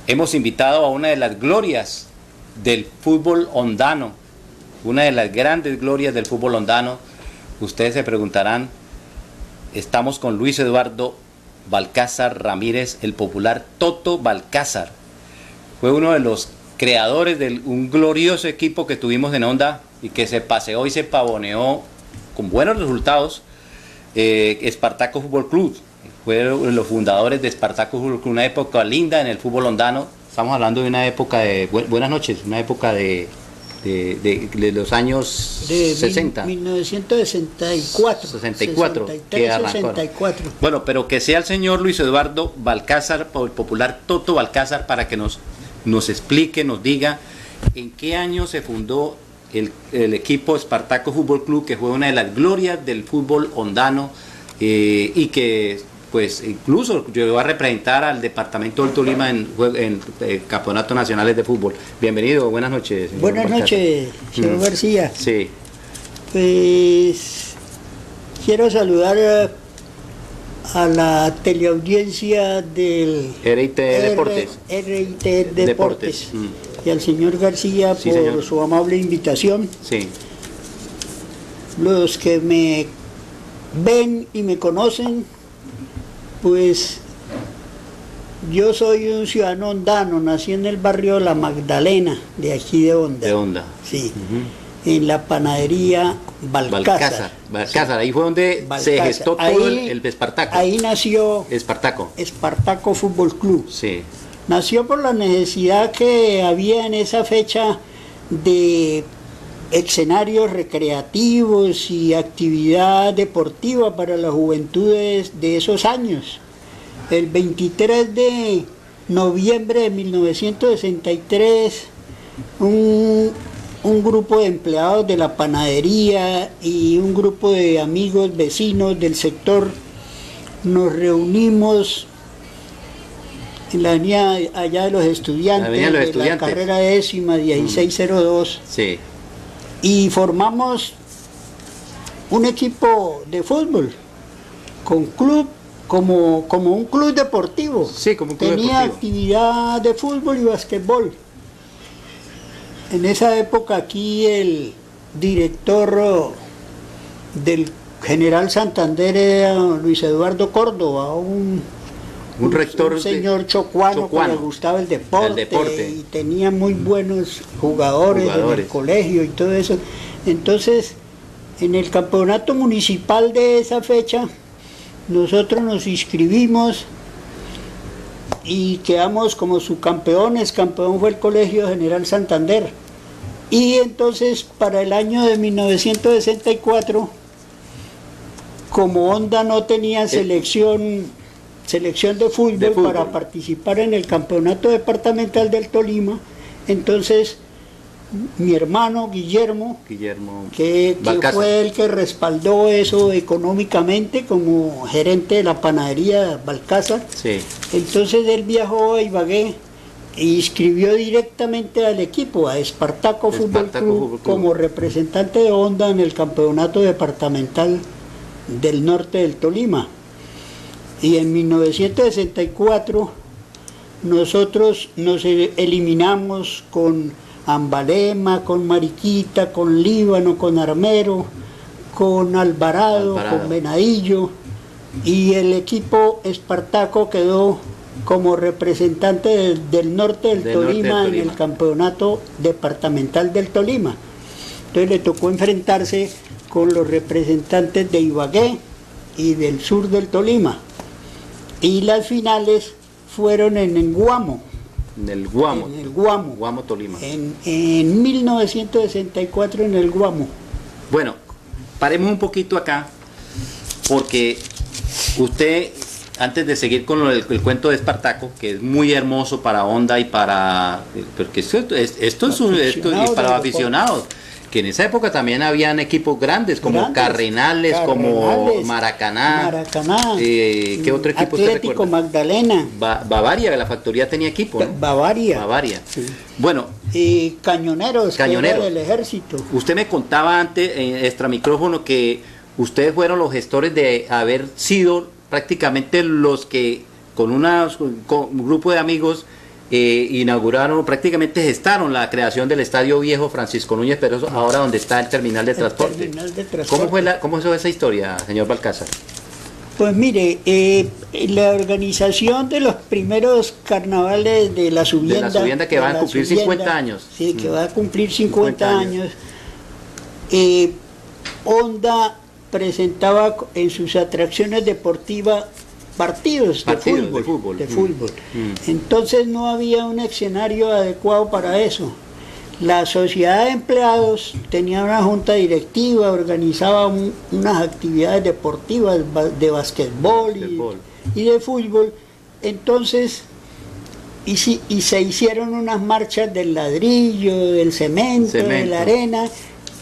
hemos invitado a una de las glorias del fútbol hondano, una de las grandes glorias del fútbol hondano. Ustedes se preguntarán, estamos con Luis Eduardo Balcázar Ramírez, el popular Toto Balcázar. Fue uno de los creadores de un glorioso equipo que tuvimos en Honda y que se paseó y se pavoneó con buenos resultados, Espartaco Fútbol Club. Fueron los fundadores de Espartaco Fútbol Club, una época linda en el fútbol hondano. Estamos hablando de una época de, buenas noches, una época de los años 60. 1964. 64. 64. Bueno, pero que sea el señor Luis Eduardo Balcázar, el popular Toto Balcázar, para que nos explique, nos diga en qué año se fundó el equipo Espartaco Fútbol Club, que fue una de las glorias del fútbol hondano y que pues incluso llegó a representar al departamento del Tolima en campeonatos nacionales de fútbol. Bienvenido, buenas noches. Buenas noches, señor García. Sí. Pues quiero saludar a la teleaudiencia del RIT Deportes. RIT Deportes. Y al señor García por señor. Su amable invitación. Sí. Los que me ven y me conocen, pues yo soy un ciudadano hondano, nací en el barrio La Magdalena, de aquí de Honda. De Honda. Sí. En la panadería Balcázar. Balcázar, ahí fue donde Balcázar. se gestó todo el Espartaco. Ahí nació Espartaco Fútbol Club. Sí. Nació por la necesidad que había en esa fecha de escenarios recreativos y actividad deportiva para las juventudes de esos años. El 23 de noviembre de 1963, un grupo de empleados de la panadería y un grupo de amigos vecinos del sector nos reunimos en la avenida allá de los estudiantes, la carrera décima 1602. Sí. Y formamos un equipo de fútbol con club, como un club deportivo. Sí, como un club Tenía deportivo. actividad de fútbol y basquetbol. En esa época aquí el director del General Santander era Luis Eduardo Córdoba, un rector, un señor chocuano que le gustaba el deporte y tenía muy buenos jugadores en el colegio y todo eso. Entonces, en el campeonato municipal de esa fecha, nosotros nos inscribimos y quedamos como subcampeones. Campeón fue el Colegio General Santander. Y entonces, para el año de 1964, como Honda no tenía selección de fútbol para participar en el campeonato departamental del Tolima, entonces mi hermano Guillermo que fue el que respaldó eso económicamente como gerente de la panadería Balcázar. Sí. Entonces él viajó a Ibagué e inscribió directamente al equipo, a Espartaco Fútbol Club, como representante de Honda en el campeonato departamental del norte del Tolima. Y en 1964 nosotros nos eliminamos con Ambalema, con Mariquita, con Líbano, con Armero, con Alvarado, con Venadillo, y el equipo Espartaco quedó como representante del norte del Tolima en el campeonato departamental del Tolima. Entonces le tocó enfrentarse con los representantes de Ibagué y del sur del Tolima. Y las finales fueron en Guamo. En el Guamo. En el Guamo. Guamo, Tolima. En 1964 en el Guamo. Bueno, paremos un poquito acá, porque usted, antes de seguir con el cuento de Espartaco, que es muy hermoso para Honda y para... porque esto es para aficionados. Que en esa época también habían equipos grandes como Carrenales, como Maracaná. ¿Qué otro equipo Atlético usted recuerda? Magdalena. Bavaria, la factoría tenía equipo, ¿no? Bavaria. Sí. Bueno. Y Cañoneros. Del ejército. Usted me contaba antes, en extra micrófono, que ustedes fueron los gestores de haber sido prácticamente los que, con un grupo de amigos, inauguraron, prácticamente gestaron la creación del Estadio Viejo Francisco Núñez Peroso, ahora donde está el terminal de transporte. ¿Cómo fue esa historia, señor Balcázar? Pues mire, la organización de los primeros carnavales de la Subienda... De la Subienda que van a cumplir 50 años. Sí, que va a cumplir 50 años. Honda presentaba en sus atracciones deportivas partidos de fútbol. Entonces no había un escenario adecuado para eso. La sociedad de empleados tenía una junta directiva, organizaba unas actividades deportivas de basquetbol y de fútbol. Entonces, y se hicieron unas marchas del ladrillo, del cemento, de la arena,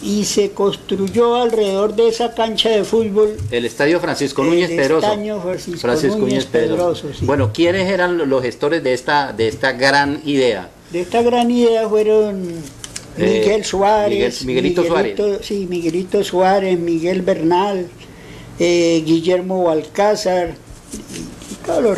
y se construyó alrededor de esa cancha de fútbol el Estadio Francisco Núñez Peroso. Francisco Núñez Peroso, sí. Bueno, ¿quiénes eran los gestores de esta gran idea? De esta gran idea fueron Miguel Suárez, Miguelito Suárez, Miguel Bernal, Guillermo Balcázar y todos los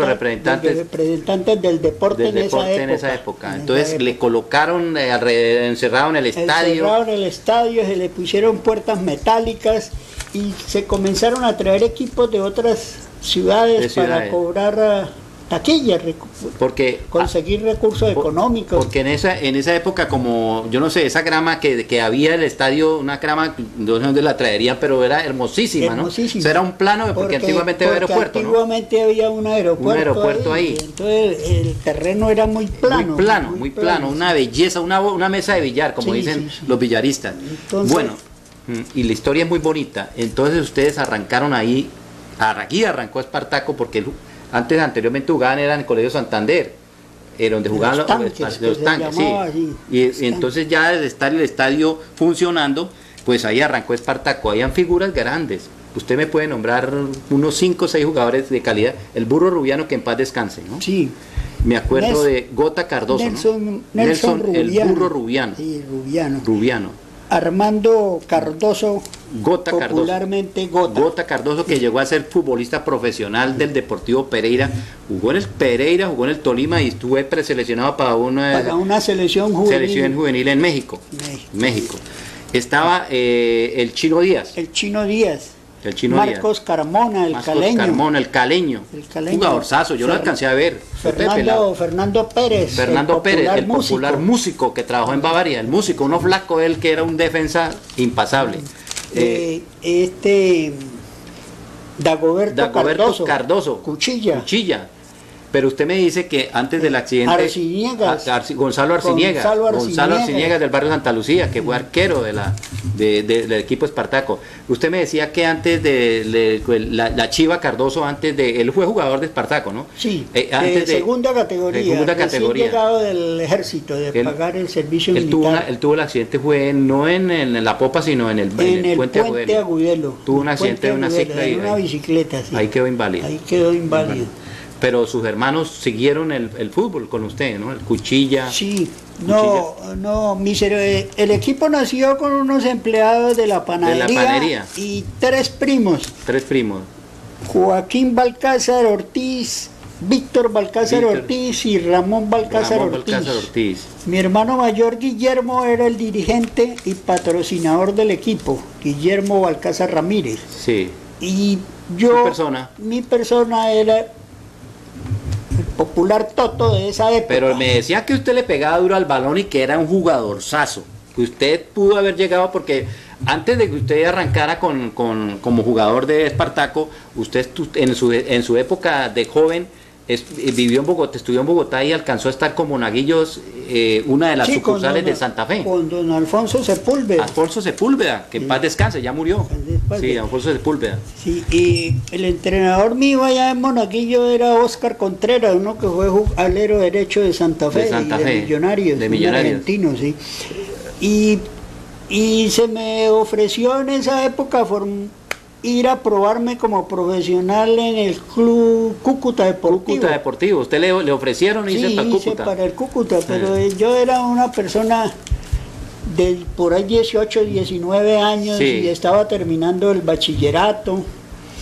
representantes del deporte en esa época. Entonces le colocaron encerrado en el estadio. Se le pusieron puertas metálicas y se comenzaron a traer equipos de otras ciudades para cobrar taquilla, conseguir recursos económicos. Porque en esa época, como yo no sé, esa grama que había el estadio, una grama, no sé dónde la traerían, pero era hermosísima, ¿no? O sea, era un plano, porque antiguamente había aeropuerto, antiguamente había un aeropuerto ahí. Entonces el terreno era muy plano. Muy plano, una belleza, una mesa de billar, como dicen los billaristas. Entonces, bueno, y la historia es muy bonita. Entonces ustedes arrancaron ahí, aquí arrancó Espartaco, porque anteriormente jugaban en el Colegio Santander, donde jugaban los tanques, sí. Y entonces ya desde estar el estadio funcionando, pues ahí arrancó Espartaco. Habían figuras grandes. Usted me puede nombrar unos 5 o 6 jugadores de calidad. El Burro Rubiano, que en paz descanse, ¿no? Sí. Me acuerdo de Gota Cardoso, Nelson Rubiano, el Burro Rubiano. Sí, Rubiano. Armando Cardoso, popularmente Gota Cardoso, que llegó a ser futbolista profesional del Deportivo Pereira, jugó en el Tolima y estuvo preseleccionado para una selección juvenil en México. Estaba el Chino Díaz. Marcos Carmona, el caleño. Jugadorzazo, yo lo alcancé a ver. Fernando Pérez, el popular músico que trabajó en Bavaria, el músico, uno flaco, él que era un defensa impasable. Dagoberto Cardoso, Cuchilla. Pero usted me dice que antes del accidente Gonzalo Arciniegas del barrio Santa Lucía, que fue arquero del equipo Espartaco. Usted me decía que antes de la Chiva Cardoso, él fue jugador de Espartaco, ¿no? Sí, antes de segunda categoría. Llegado del ejército, pagar el servicio militar. Él tuvo el accidente, fue no en la popa, sino en el puente Agudelo. Tuvo un accidente de una cicla y una bicicleta, sí. Ahí quedó inválido. Pero sus hermanos siguieron el fútbol con usted, ¿no? El Cuchilla. Sí, el equipo nació con unos empleados de la panadería. Y 3 primos. Joaquín Balcázar Ortiz, Víctor Balcázar Ortiz y Ramón Balcázar Ortiz. Mi hermano mayor Guillermo era el dirigente y patrocinador del equipo, Guillermo Balcázar Ramírez. Sí. Y mi persona era el popular Toto de esa época. Pero me decía que usted le pegaba duro al balón y que era un jugadorzazo. Que usted pudo haber llegado, porque antes de que usted arrancara como jugador de Espartaco, usted en su época de joven vivió en Bogotá, estudió en Bogotá y alcanzó a estar con Monaguillos, una de las sucursales de Santa Fe. Con don Alfonso Sepúlveda, que en paz descanse, ya murió. Sí, Alfonso Sepúlveda. Sí, y el entrenador mío allá en Monaguillo era Óscar Contreras, uno que fue alero derecho de Santa Fe, de Millonarios. Argentino, sí. Y se me ofreció en esa época ir a probarme como profesional en el club Cúcuta Deportivo. ¿Usted le ofrecieron irse para Cúcuta? Hice para el Cúcuta, pero yo era una persona de por ahí 18, 19 años y estaba terminando el bachillerato.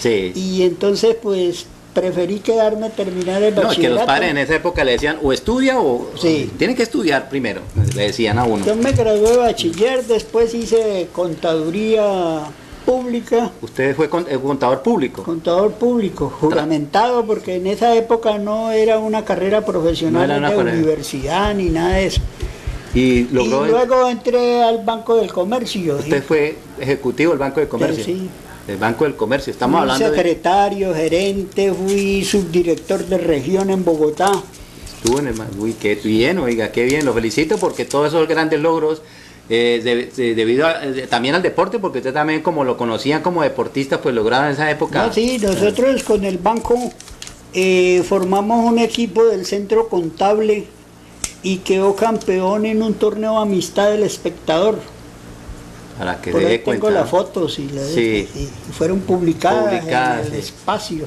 Sí. Y entonces pues preferí quedarme a terminar el No, es bachillerato. que los padres en esa época le decían, o estudia o Sí. tienen que estudiar primero, le decían a uno. Yo me gradué de bachiller, después hice contaduría pública, Usted fue contador público. contador público, juramentado, porque en esa época no era una carrera profesional No era una de carrera. universidad ni nada de eso. Y logró. Y luego entré al Banco del Comercio. Usted fue ejecutivo del Banco del Comercio. Sí. El Banco del Comercio. Estamos Fui hablando de. secretario, gerente, fui subdirector de región en Bogotá. Estuvo en el. Uy, qué bien, oiga, qué bien. Lo felicito porque todos esos grandes logros. Debido también al deporte, porque usted también, como lo conocían como deportista, pues lograron en esa época. No, sí, nosotros con el banco formamos un equipo del centro contable y quedó campeón en un torneo amistad del espectador. Para que Por se ahí dé tengo cuenta. las fotos y, Sí. y fueron publicadas en el sí. espacio.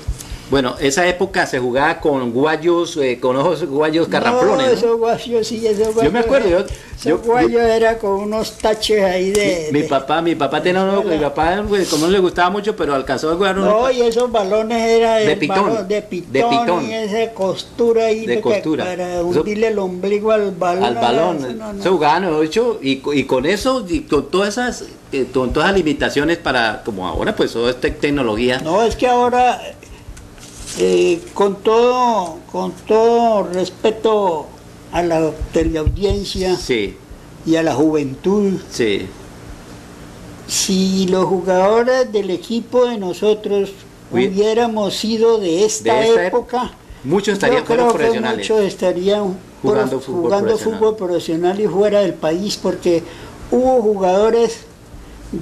Bueno, esa época se jugaba con guayos, con ojos guayos carramplones, ¿no? Esos guayos, sí, esos guayos. Yo me acuerdo, Esos guayos era con unos taches ahí de... Mi papá tenía uno, mi papá pues, como no le gustaba mucho, pero alcanzó a jugar uno. No, y esos balones era De el pitón, balón de pitón, y esa costura ahí De que costura. para Eso- hundirle el ombligo al balón. Al balón, Eso no, no. se jugaban 8 y con eso, y con todas esas limitaciones para, como ahora pues todo es tecnología. No, es que ahora, con todo respeto a la teleaudiencia Sí, y a la juventud, sí, si los jugadores del equipo de nosotros hubiéramos sido de esta época, muchos estarían yo creo fuera que profesionales. muchos estarían Jugando fútbol profesional. fútbol profesional y fuera del país, porque hubo jugadores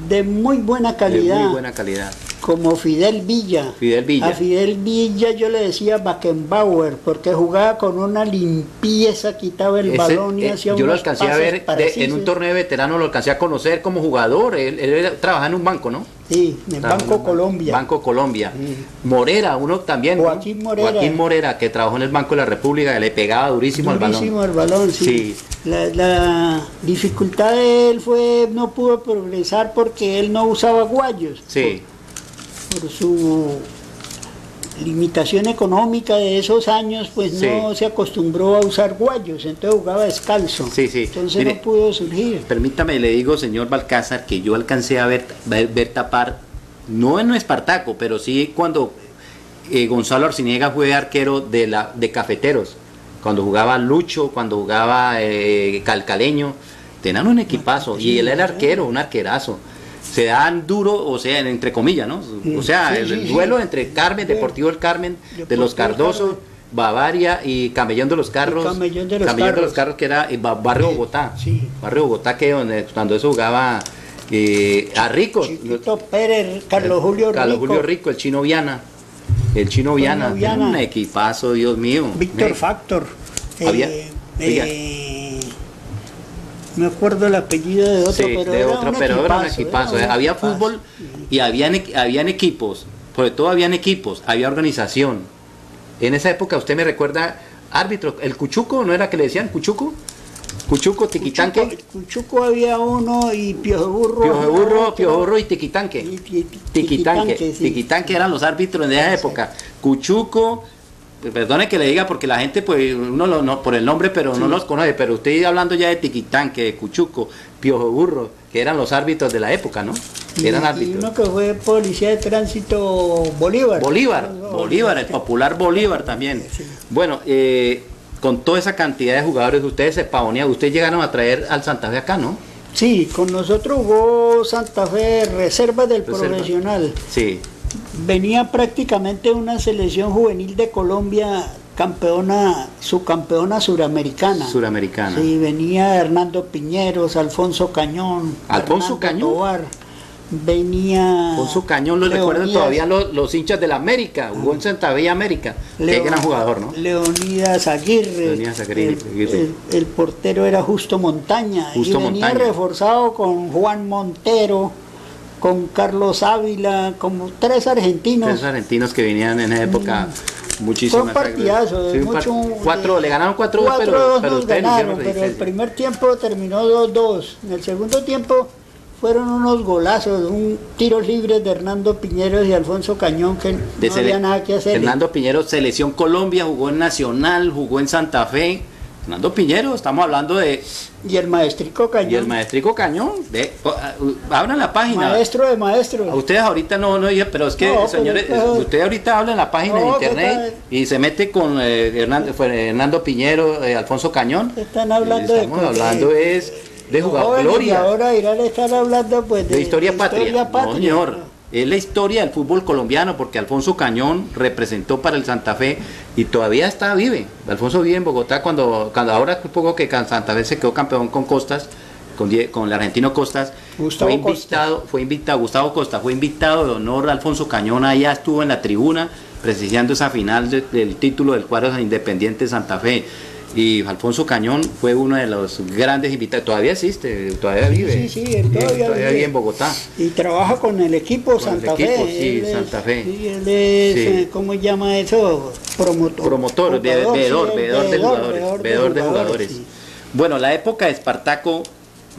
de muy buena De calidad, muy buena calidad. como Fidel Villa. Fidel Villa. A Fidel Villa yo le decía Beckenbauer, porque jugaba con una limpieza, quitaba el balón y hacía yo lo unos alcancé a pases ver en un precisos. torneo de veteranos, lo alcancé a conocer como jugador. Él trabajaba en un banco, ¿no? Sí, en el Banco Colombia. Banco Colombia. Sí. Morera, uno también, ¿no? Joaquín Morera. Joaquín Morera, que trabajó en el Banco de la República, que le pegaba durísimo, Durísimo al balón. el balón, sí. Sí. La dificultad de él fue, no pudo progresar porque él no usaba guayos. Sí, Por su limitación económica de esos años, pues Sí. no se acostumbró a usar guayos, entonces jugaba descalzo. Sí, sí. Entonces Mire, no pudo surgir. permítame, le digo, señor Balcázar, que yo alcancé a ver tapar, no en Espartaco, pero sí cuando Gonzalo Arciniega fue arquero de Cafeteros, cuando jugaba Lucho, cuando jugaba Calcaleño, tenían un equipazo, y él era arquero, un arquerazo. Se dan duro, o sea, entre comillas, ¿no? O sea, Sí, el sí, duelo sí. entre Carmen, Deportivo del Carmen, de Deportivo los Cardoso, Carmen. Bavaria y Camellón de los Carros. Camellón de los Carros. Que era Barrio Bogotá. Sí. Barrio Bogotá, que cuando eso jugaba a Ricos. Chiquito Pérez, Carlos Julio Rico, el Chino Viana. El Chino Viana. Era un equipazo, Dios mío. Víctor Factor. Había- oiga. Me acuerdo el apellido de otro, Sí, pero, de era, otro, un pero era un equipazo, equipazo. era un Había equipazo. fútbol y habían equipos, sobre todo habían equipos, había organización. En esa época usted me recuerda, árbitro, el Cuchuco, ¿no era que le decían Cuchuco? Cuchuco, Tiquitanque, Cuchuco había uno y Piojo Burro. Piojo Burro y Tiquitanque. Tiquitanque, sí. Tiquitanque eran los árbitros de esa época. Cuchuco, perdone que le diga porque la gente, pues, uno no, por el nombre, pero no los conoce, pero usted hablando ya de Tiquitanque, de Cuchuco, Piojo Burro, que eran los árbitros de la época, ¿no? Eran Y árbitros. uno que fue policía de tránsito, Bolívar. Bolívar, el popular Bolívar también. Sí. Bueno, con toda esa cantidad de jugadores, ustedes se pavoneaban, ustedes llegaron a traer al Santa Fe acá, ¿no? Sí, con nosotros jugó Santa Fe, reserva del Reserva. profesional. Sí, Venía prácticamente una selección juvenil de Colombia, subcampeona suramericana. suramericana. Sí, venía Hernando Piñeros, Alfonso Cañón, ¿Alfonso Fernando Cañón? Tovar, venía Con su cañón lo recuerdan Leonidas- todavía los hinchas de la América, jugó en Santa Fe y América. Qué Leo- gran jugador, ¿no? Leonidas Aguirre. Leonidas Aguirre. El portero era Justo Montaña. Justo y venía Montaña. reforzado con Juan Montero, con Carlos Ávila, como tres argentinos. Tres argentinos que venían en esa época. Fue Muchísimas. un partidazo, de Sí, mucho, le ganaron 4-2, 4-2 pero nos ustedes ganaron, hicieron pero el resistencia. primer tiempo terminó 2-2. En el segundo tiempo fueron unos golazos, un tiros libres de Hernando Piñeros y Alfonso Cañón que no había nada que hacer. Hernando Piñero, Selección Colombia, jugó en Nacional, jugó en Santa Fe. Hernando Piñero, estamos hablando de... Y el maestrico Cañón. Y el maestrico Cañón. Abran la página. Maestro de maestros. Ustedes ahorita no, pero es que, señores, usted ahorita habla en la página de internet y se mete con Hernando Piñero, Alfonso Cañón. Están hablando Estamos hablando es de jugador gloria. Y ahora irán a estar hablando pues de historia patria. No, señor. Es la historia del fútbol colombiano, porque Alfonso Cañón representó para el Santa Fe y todavía vive. Alfonso vive en Bogotá cuando ahora un poco que Santa Fe se quedó campeón con Costas, con el argentino Costas. Gustavo Costa fue invitado de honor a Alfonso Cañón, allá estuvo en la tribuna presenciando esa final del título del cuadro Independiente Santa Fe. Y Alfonso Cañón fue uno de los grandes invitados, todavía existe, todavía vive, todavía vive en Bogotá. Y trabaja con el equipo Santa Fe. Santa Fe. Sí, él es, ¿cómo llama eso? Promotor, veedor de jugadores. Sí. Bueno, la época de Espartaco,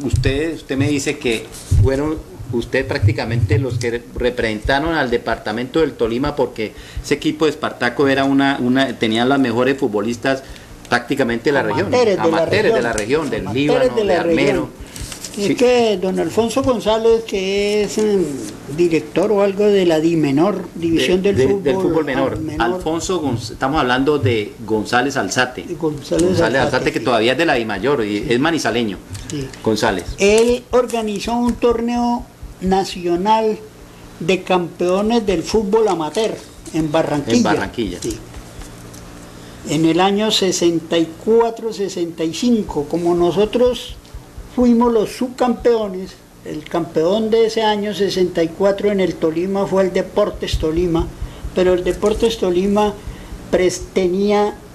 usted me dice que fueron usted prácticamente los que representaron al departamento del Tolima, porque ese equipo de Espartaco era tenían las mejores futbolistas prácticamente de la región, amateurs de la región, del Líbano, de Armero. Es que don Alfonso González, que es director o algo de la división del fútbol menor. Alfonso, estamos hablando de González Alzate. González Alzate, que todavía es de la Dimayor y es manizaleño. Sí. González. Él organizó un torneo nacional de campeones del fútbol amateur en Barranquilla. Sí. En el año 64-65, como nosotros fuimos los subcampeones, el campeón de ese año 64 en el Tolima fue el Deportes Tolima, pero el Deportes Tolima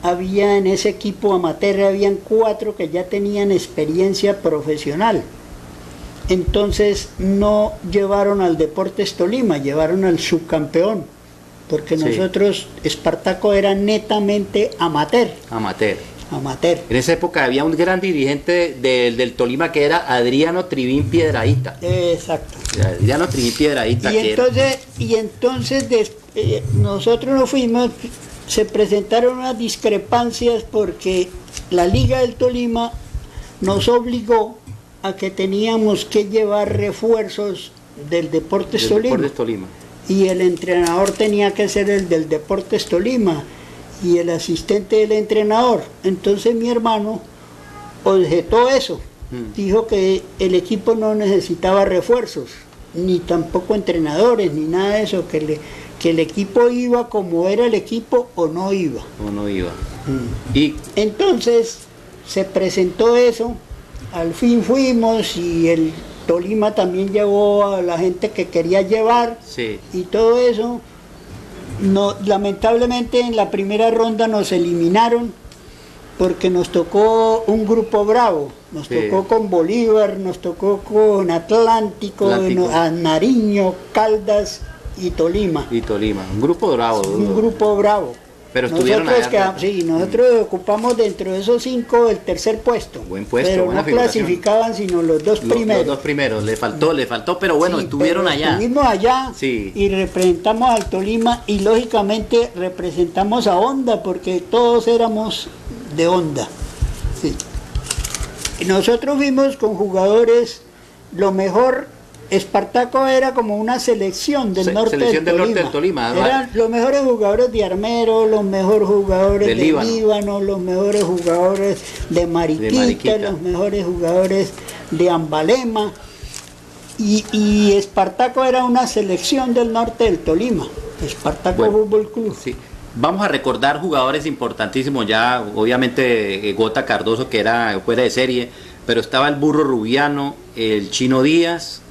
había en ese equipo amateur, habían 4 que ya tenían experiencia profesional. Entonces no llevaron al Deportes Tolima, llevaron al subcampeón. Porque nosotros, Espartaco era netamente amateur. En esa época había un gran dirigente del Tolima que era Adriano Trivín Piedradita. Exacto. Adriano Trivín Piedradita. Y entonces nosotros nos fuimos, se presentaron unas discrepancias porque la Liga del Tolima nos obligó a que teníamos que llevar refuerzos del Deportes Tolima. Y el entrenador tenía que ser el del Deportes Tolima y el asistente del entrenador. Entonces mi hermano objetó eso, dijo que el equipo no necesitaba refuerzos, ni tampoco entrenadores, ni nada de eso, que el equipo iba como era el equipo o no iba. Y entonces se presentó eso, al fin fuimos y el Tolima también llevó a la gente que quería llevar y todo eso. Lamentablemente en la primera ronda nos eliminaron porque nos tocó un grupo bravo, nos tocó con Bolívar, nos tocó con Atlántico. Nariño, Caldas y Tolima. Un grupo bravo. Pero nosotros ocupamos dentro de esos 5 el tercer puesto. Buen puesto, pero no clasificaban sino los dos primeros. Los 2 primeros, le faltó, pero bueno, estuvieron allá. Estuvimos allá y representamos al Tolima y lógicamente representamos a Honda porque todos éramos de Honda. Sí. Y nosotros vimos con jugadores lo mejor. Espartaco era como una selección del norte del Tolima. Eran los mejores jugadores de Armero, los mejores jugadores de Líbano, los mejores jugadores de Mariquita, los mejores jugadores de Ambalema. Y Espartaco era una selección del norte del Tolima. Espartaco Fútbol Club. Sí. Vamos a recordar jugadores importantísimos ya, obviamente Gota Cardoso, que era fuera de serie, pero estaba el Burro Rubiano, el Chino Díaz.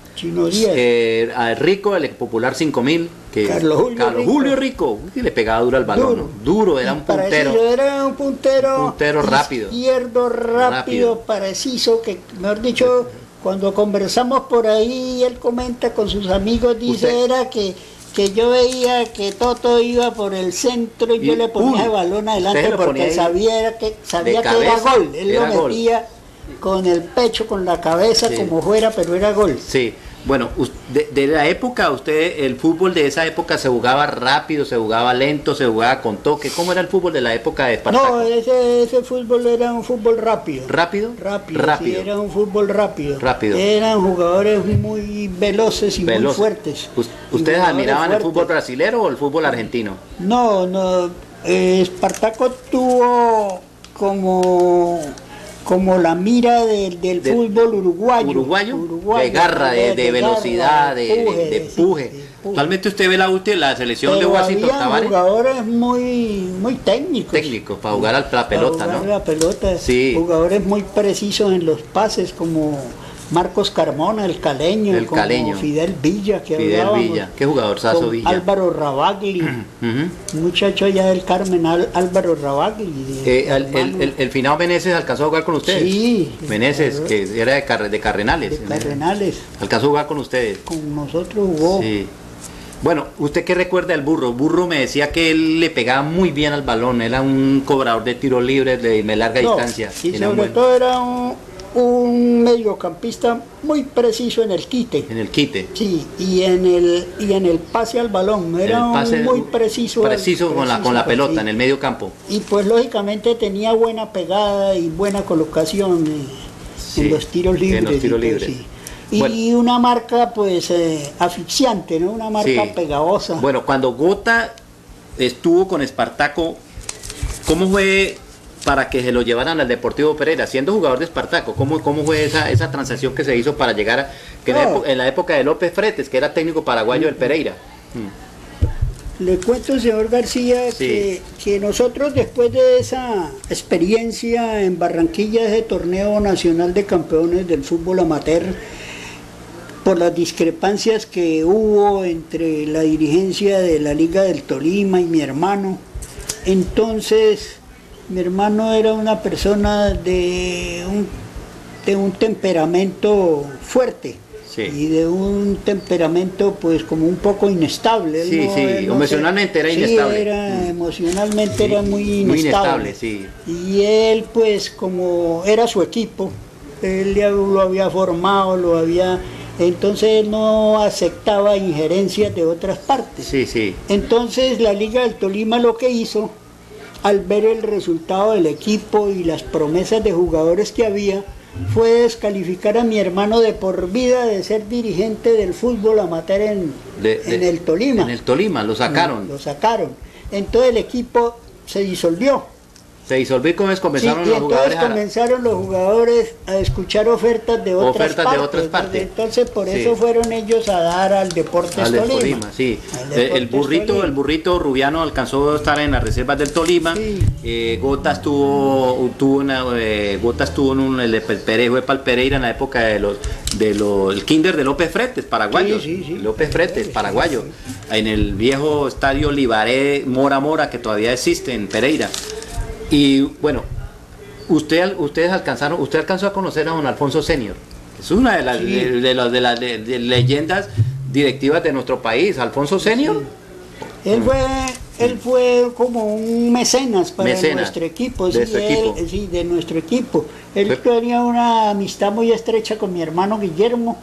Rico, el Popular 5000, que Carlos Julio Rico, que le pegaba duro al balón, duro, era un puntero. Era un puntero rápido. Izquierdo, rápido, preciso, que mejor dicho, cuando conversamos por ahí, él comenta con sus amigos, dice, era que yo veía que Toto iba por el centro y yo le ponía el balón adelante porque sabía que era gol, él lo metía con el pecho, con la cabeza, como fuera, pero era gol. Sí, Bueno, de la época, el fútbol de esa época se jugaba rápido, se jugaba lento, se jugaba con toque. ¿Cómo era el fútbol de la época de Espartaco? No, ese fútbol era un fútbol rápido. ¿Rápido? Rápido. Sí, era un fútbol rápido. Eran jugadores muy veloces y muy fuertes. ¿Ustedes admiraban el fútbol brasilero o el fútbol argentino? No, Espartaco tuvo como la mira del fútbol uruguayo, de garra, de velocidad, de empuje. Actualmente usted ve la selección de Washington Tavares. Jugadores muy técnicos para jugar a la pelota, ¿no? La pelota, sí. Jugadores muy precisos en los pases, como Marcos Carmona, el caleño, Fidel Villa, qué jugador sazo Villa. Álvaro Rabagli, muchacho allá del Carmen, Álvaro Rabagli. El finado Meneses alcanzó a jugar con ustedes. Sí. Meneses, que era de Carrenales. De Carrenales. Alcanzó a jugar con ustedes. Con nosotros jugó. Sí. Bueno, ¿usted qué recuerda del Burro? Burro me decía que él le pegaba muy bien al balón, era un cobrador de tiros libres de larga distancia. Y sobre todo era un mediocampista muy preciso en el quite. En el quite. Sí, y en el pase al balón, era muy preciso. Preciso con la pelota, sí. En el medio campo. Y pues lógicamente tenía buena pegada y buena colocación en los tiros libres. Sí. Y una marca pues asfixiante, ¿no? Una marca pegajosa. Bueno, cuando Gota estuvo con Espartaco, ¿cómo fue para que se lo llevaran al Deportivo Pereira, siendo jugador de Espartaco? ¿Cómo fue esa transacción que se hizo para llegar en la época de López Fretes, que era técnico paraguayo del Pereira? Le cuento, señor García, que nosotros, después de esa experiencia en Barranquilla, ese torneo nacional de campeones del fútbol amateur, por las discrepancias que hubo entre la dirigencia de la Liga del Tolima y mi hermano, entonces mi hermano era una persona de un temperamento fuerte. Sí. Y de un temperamento pues como un poco inestable. Emocionalmente era inestable. Emocionalmente era muy inestable. Sí. Y él pues como era su equipo, él lo había formado, entonces él no aceptaba injerencias de otras partes. Sí. Entonces la Liga del Tolima lo que hizo, al ver el resultado del equipo y las promesas de jugadores que había, fue descalificar a mi hermano de por vida de ser dirigente del fútbol amateur en el Tolima. En el Tolima, lo sacaron. Entonces el equipo se disolvió. Se disolvió y comenzaron los jugadores. Comenzaron los jugadores a escuchar ofertas de otras partes. Entonces por eso fueron ellos a dar al Deportes Tolima. Sí. El burrito Rubiano alcanzó a estar en las reservas del Tolima. Sí. Gota estuvo en el Perejo de Palpereira en la época el kinder de López Fretes, paraguayo. Sí. López Fretes, paraguayo. En el viejo estadio Libaré Mora, que todavía existe en Pereira. Y bueno, usted alcanzó a conocer a don Alfonso Senior. Es una de las leyendas directivas de nuestro país. Alfonso Senior. Sí. Él fue como un mecenas para nuestro equipo. De nuestro equipo. Él tenía una amistad muy estrecha con mi hermano Guillermo.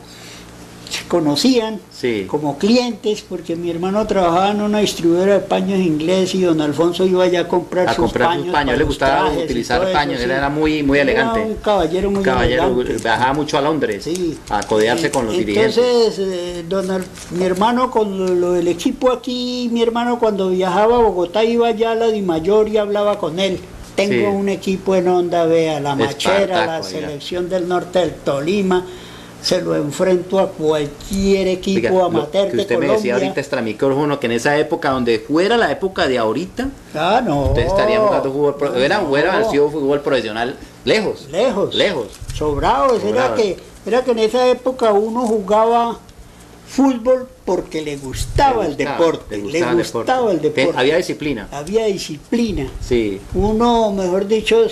Se conocían como clientes, porque mi hermano trabajaba en una distribuidora de paños inglés y don Alfonso iba allá a comprar sus paños. A él le gustaba utilizar paños, él era muy elegante. Era un caballero muy elegante. Viajaba mucho a Londres a codearse con los dirigentes. Entonces, mi hermano con lo del equipo aquí, mi hermano cuando viajaba a Bogotá iba allá a la Dimayor y hablaba con él. Tengo un equipo en Onda, vea, la Machera, la selección del norte del Tolima. Se lo enfrento a cualquier equipo amateur de Colombia. Usted me decía ahorita extra micrófono que en esa época, donde fuera la época de ahorita, ustedes estarían jugando fútbol hubiera sido fútbol profesional lejos. Sobrados. Era que en esa época uno jugaba fútbol porque le gustaba el deporte. Había disciplina. Sí. Uno, mejor dicho,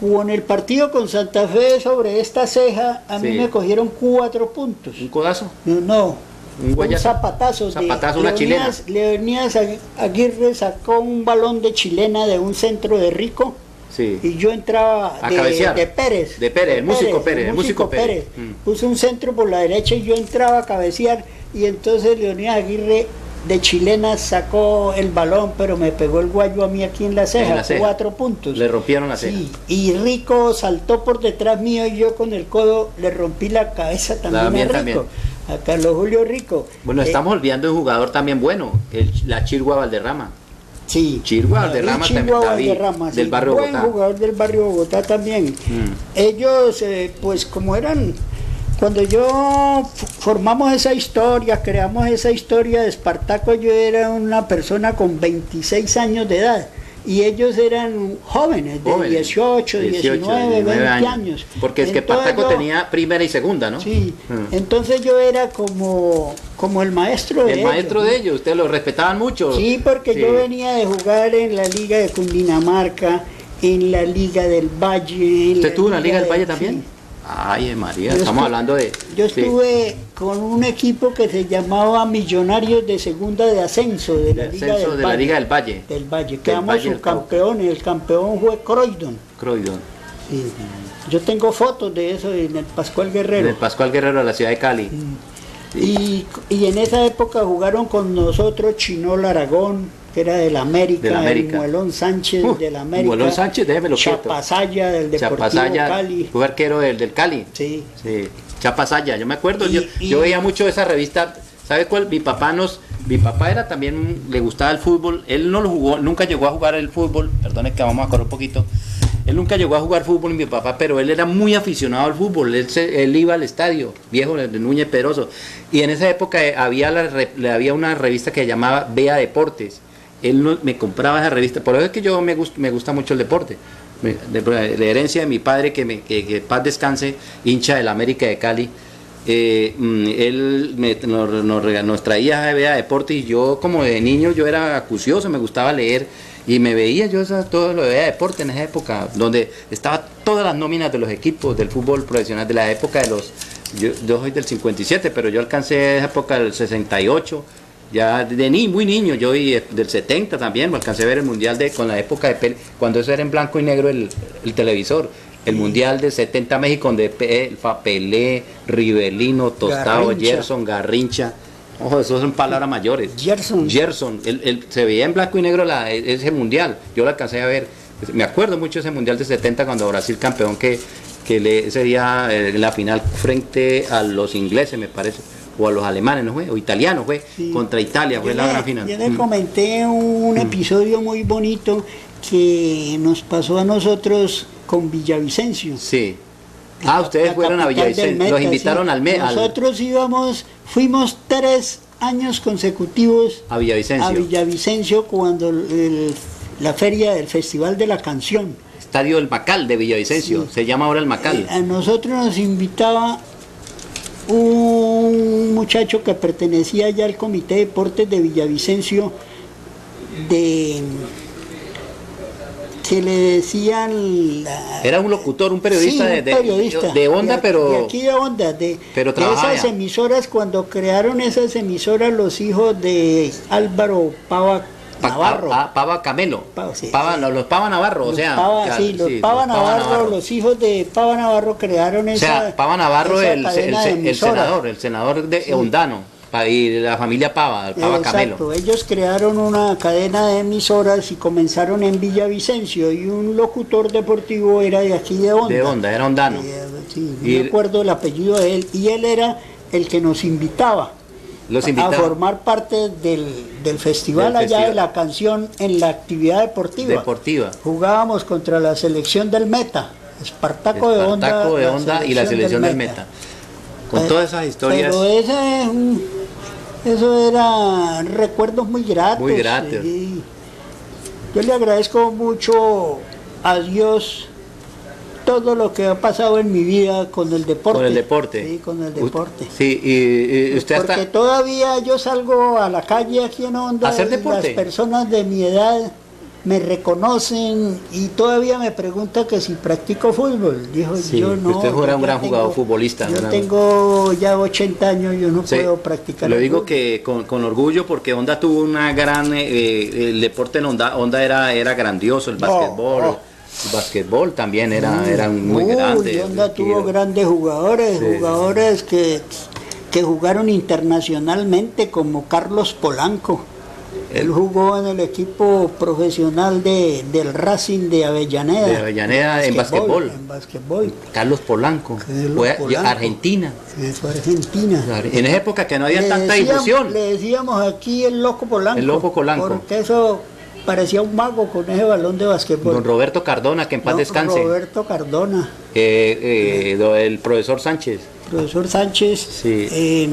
con el partido con Santa Fe sobre esta ceja, a mí me cogieron 4 puntos. ¿Un codazo? No. Un zapatazo. Una chilena. Leonidas Aguirre sacó un balón de chilena de un centro de Rico. Sí. y yo entraba A cabecear. de Pérez. De Pérez, el músico Pérez, el músico Pérez. Puso un centro por la derecha y yo entraba a cabecear, y entonces Leonidas Aguirre de chilena sacó el balón, pero me pegó el guayo a mí aquí en la ceja, 4 puntos. Le rompieron la ceja. Sí, y Rico saltó por detrás mío y yo con el codo le rompí la cabeza también a Rico. También. A Carlos Julio Rico. Bueno, estamos olvidando de un jugador también bueno, la Chirgua Valderrama. Sí. Chirgua Valderrama también, Valderrama, del barrio buen Bogotá. Jugador del barrio Bogotá también. Ellos, pues como eran, cuando yo formamos esa historia, creamos esa historia de Espartaco, yo era una persona con 26 años de edad. Y ellos eran jóvenes, de 18, 19, 20 años. Porque es que Espartaco tenía primera y segunda, ¿no? Sí, entonces yo era como el maestro de ellos. El maestro de ellos, ustedes lo respetaban mucho. Sí, porque yo venía de jugar en la Liga de Cundinamarca, en la Liga del Valle. ¿Usted estuvo en la Liga del Valle también? Sí. Ay, María, estamos hablando de... Yo estuve con un equipo que se llamaba Millonarios de Segunda de Ascenso, de la Liga del Valle. Del Valle, quedamos subcampeones, el campeón fue Croydon. Sí. Yo tengo fotos de eso en el Pascual Guerrero. En el Pascual Guerrero de la ciudad de Cali. Sí. Y en esa época jugaron con nosotros Chinol Aragón, que era del América, el Muelón Sánchez del América, Muelón Sánchez, déjemelo quieto. Chapasaya del Deportivo Cali. Fue arquero del Cali. Sí. Chapasaya, yo me acuerdo, yo veía mucho esa revista. ¿Sabe cuál? Mi papá era también, le gustaba el fútbol. Él no lo jugó, nunca llegó a jugar el fútbol. Perdone que vamos a correr un poquito. Él nunca llegó a jugar fútbol, mi papá, pero él era muy aficionado al fútbol. Él iba al estadio, viejo de Núñez Peroso. Y en esa época había una revista que se llamaba Vea Deportes. Él me compraba esa revista. Por eso es que me gusta mucho el deporte. De herencia de mi padre, que paz descanse, hincha del América de Cali. Él nos traía a Vea Deportes, y yo como de niño yo era acucioso, me gustaba leer. Y me veía yo todo lo de deporte en esa época, donde estaban todas las nóminas de los equipos del fútbol profesional de la época de los... Yo soy del 57, pero yo alcancé esa época del 68, ya muy niño, yo y del 70 también, me alcancé a ver el mundial con la época de Pelé, cuando eso era en blanco y negro el televisor. El mundial del 70 México, donde Pelé, Rivelino, Tostado, Gerson, Garrincha... Ojo, eso son palabras mayores. Gerson, se veía en blanco y negro ese mundial. Yo lo alcancé a ver. Me acuerdo mucho de ese mundial de 70 cuando Brasil campeón, ese día en la final frente a los ingleses, me parece, o a los alemanes, ¿no fue? O italianos, fue, sí. Contra Italia, fue la gran final. Yo le comenté un episodio muy bonito que nos pasó a nosotros con Villavicencio. Sí. Ustedes fueron a Villavicencio, los invitaron al mes. Nosotros fuimos 3 años consecutivos a Villavicencio cuando la feria del Festival de la Canción. Estadio El Macal de Villavicencio, sí. Se llama ahora El Macal. A nosotros nos invitaba un muchacho que pertenecía ya al Comité de Deportes de Villavicencio, que le decían... Era un locutor, un periodista, sí, periodista de Onda, pero... De aquí de Onda, de esas emisoras, cuando crearon esas emisoras los hijos de Álvaro Pava Navarro. Pava Camelo. Sí. Los Pava Navarro, los Pava Navarro, los hijos de Pava Navarro crearon esa... O sea, Pava Navarro, el senador de Ondano. Y la familia Pava, el Pava Camelo. Exacto, ellos crearon una cadena de emisoras y comenzaron en Villavicencio, y un locutor deportivo era de aquí de Onda. De Onda, era ondano. Sí, no me acuerdo el apellido de él, y él era el que nos invitaba a formar parte del festival allá de la canción en la actividad deportiva. Jugábamos contra la selección del Meta, Espartaco de Onda y la selección del Meta. Con todas esas historias. Pero eso era recuerdos muy gratos. Muy gratos. Yo le agradezco mucho a Dios todo lo que ha pasado en mi vida con el deporte. Con el deporte. Sí, con el deporte. Sí, y usted porque todavía yo salgo a la calle aquí en Onda. ¿A hacer deporte? Las personas de mi edad me reconocen y todavía me pregunta que si practico fútbol. Dijo, sí, yo no. Usted era un gran jugador futbolista. Yo tengo ya 80 años, yo no puedo practicar. Lo digo que con orgullo, porque Onda tuvo una gran... el deporte en Onda era grandioso, el básquetbol. El básquetbol también era muy grande. Honda tuvo grandes jugadores, sí, jugadores que jugaron internacionalmente, como Carlos Polanco. Él jugó en el equipo profesional del Racing de Avellaneda. De Avellaneda en básquetbol. En básquetbol. Carlos Polanco. Fue Argentina. Sí, fue Argentina. En esa época que no había tanta difusión. Le decíamos aquí el Loco Polanco. El Loco Polanco. Porque eso parecía un mago con ese balón de básquetbol. Don Roberto Cardona, que en paz descanse. Roberto Cardona. El profesor Sánchez. Profesor Sánchez. Sí.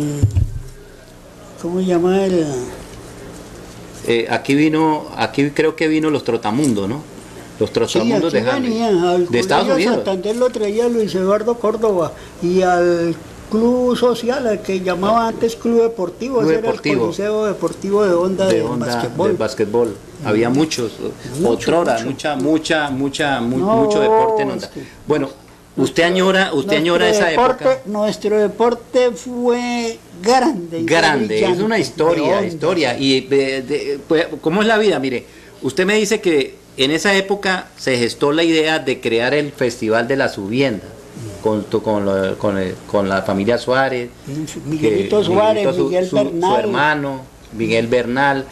¿Cómo se llama el...? Aquí creo que vino los Trotamundos, ¿no? Los Trotamundos, sí, de Estados Unidos. Santander lo traía Luis Eduardo Córdoba, y al club social, al que llamaba antes Club Deportivo, ese era el Coliseo Deportivo de Honda de básquetbol. Había muchos, otrora, mucho deporte en Honda. Bueno, ¿usted añora esa época? Nuestro deporte fue grande, es una historia. Y pues, ¿cómo es la vida? Mire, usted me dice que en esa época se gestó la idea de crear el Festival de la Subienda con la familia Suárez, Miguelito Suárez, Miguel Bernal, su hermano Miguel Bernal.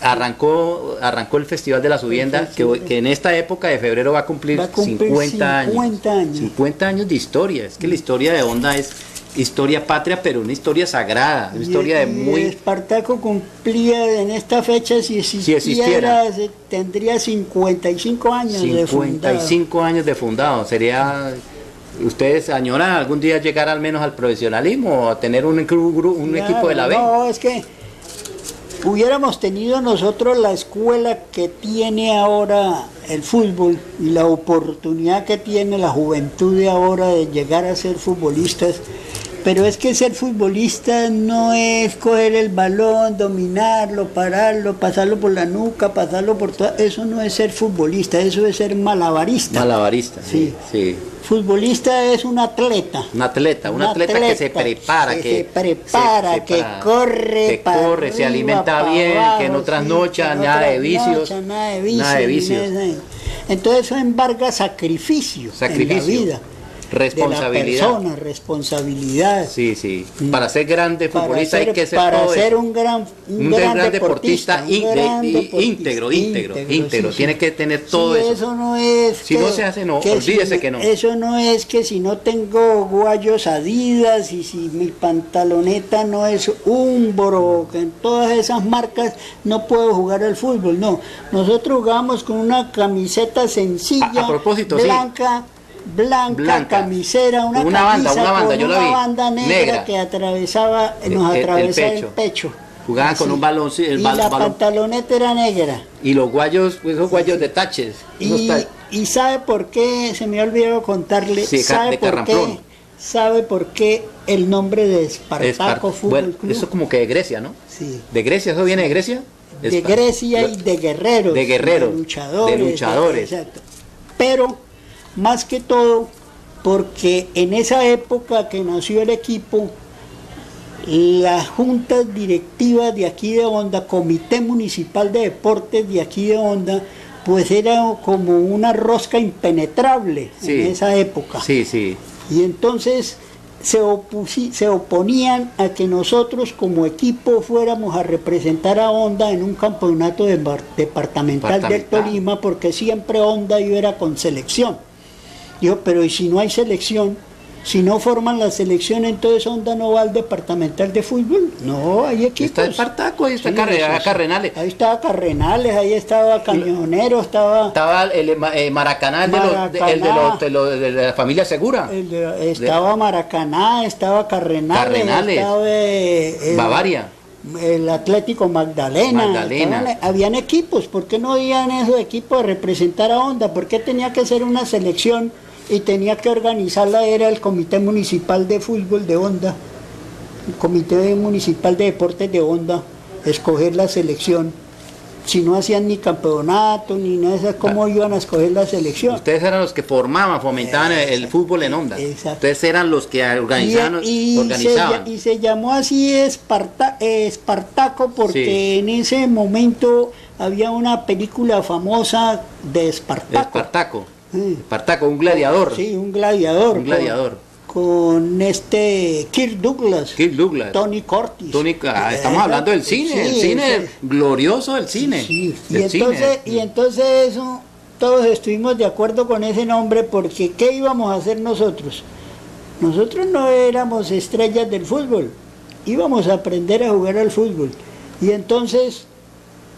Arrancó el Festival de la Subienda, que en esta época de febrero va a cumplir 50 años. 50 años de historia. Es que la historia de Honda es historia patria, pero una historia sagrada, una historia de muy... Espartaco cumplía en esta fecha, si existiera, tendría 55 años 55 años de fundado. Sería... ¿Ustedes añoran algún día llegar al menos al profesionalismo o a tener un equipo de la B? No, es que hubiéramos tenido nosotros la escuela que tiene ahora el fútbol y la oportunidad que tiene la juventud de ahora de llegar a ser futbolistas, pero es que ser futbolista no es coger el balón, dominarlo, pararlo, pasarlo por la nuca, pasarlo por todo, eso no es ser futbolista, eso es ser malabarista. Malabarista, sí. Futbolista es un atleta. Un atleta que se prepara, que corre, se alimenta bien, abajo, que no trasnocha, nada de vicios. Entonces eso embarga sacrificio en la vida. Responsabilidad. Responsabilidad. Sí. Para ser grande futbolista hay que ser para ser un gran deportista, íntegro. Tiene que tener todo eso. Eso no es. Si no se hace, no. Olvídese que no. Eso no es que si no tengo guayos Adidas y si mi pantaloneta no es Umbro, que en todas esas marcas no puedo jugar al fútbol. No. Nosotros jugamos con una camiseta sencilla, a propósito, blanca, camisera, una banda negra que nos atravesaba el pecho. Jugaban con un balón, la pantaloneta era negra. Y los guayos, esos guayos de taches. Y ¿sabe por qué? Se me ha olvidado contarle. ¿Sabe por qué el nombre de Espartaco Fútbol Club? Eso como que de Grecia, ¿no? Sí. ¿De Grecia? ¿Eso viene de Grecia? De Grecia y de guerreros. De luchadores. Exacto. Pero más que todo porque en esa época que nació el equipo, las juntas directivas de aquí de Honda, Comité Municipal de Deportes de aquí de Honda, pues era como una rosca impenetrable en esa época. Sí. Y entonces se oponían a que nosotros como equipo fuéramos a representar a Honda en un campeonato departamental del Tolima, porque siempre Honda era con selección. Dijo, pero ¿y si no hay selección? Si no forman la selección, entonces Honda no va al departamental de fútbol. No, hay equipos. Está Espartaco, ahí está Carrenales. Ahí estaba Carrenales, ahí estaba Cañonero, estaba el Maracaná, de la familia Segura. Estaba Maracaná, estaba Carrenales. Estaba Bavaria. El Atlético Magdalena. Habían equipos. ¿Por qué no habían esos equipos de representar a Honda? ¿Por qué tenía que ser una selección y tenía que organizarla? Era el Comité Municipal de Fútbol de Honda, el Comité Municipal de Deportes de Honda, escoger la selección. Si no hacían ni campeonato ni nada, ¿cómo iban a escoger la selección? Ustedes eran los que fomentaban el fútbol en Honda. Exacto. Ustedes eran los que organizaban. Y se llamó así Espartaco porque en ese momento había una película famosa de Espartaco. Espartaco, un gladiador. Sí, un gladiador. Un gladiador. Con Kirk Douglas. Tony Curtis. Estamos hablando del cine, el cine glorioso del cine. Sí. Y entonces eso, todos estuvimos de acuerdo con ese nombre, porque ¿qué íbamos a hacer nosotros? Nosotros no éramos estrellas del fútbol, íbamos a aprender a jugar al fútbol. Y entonces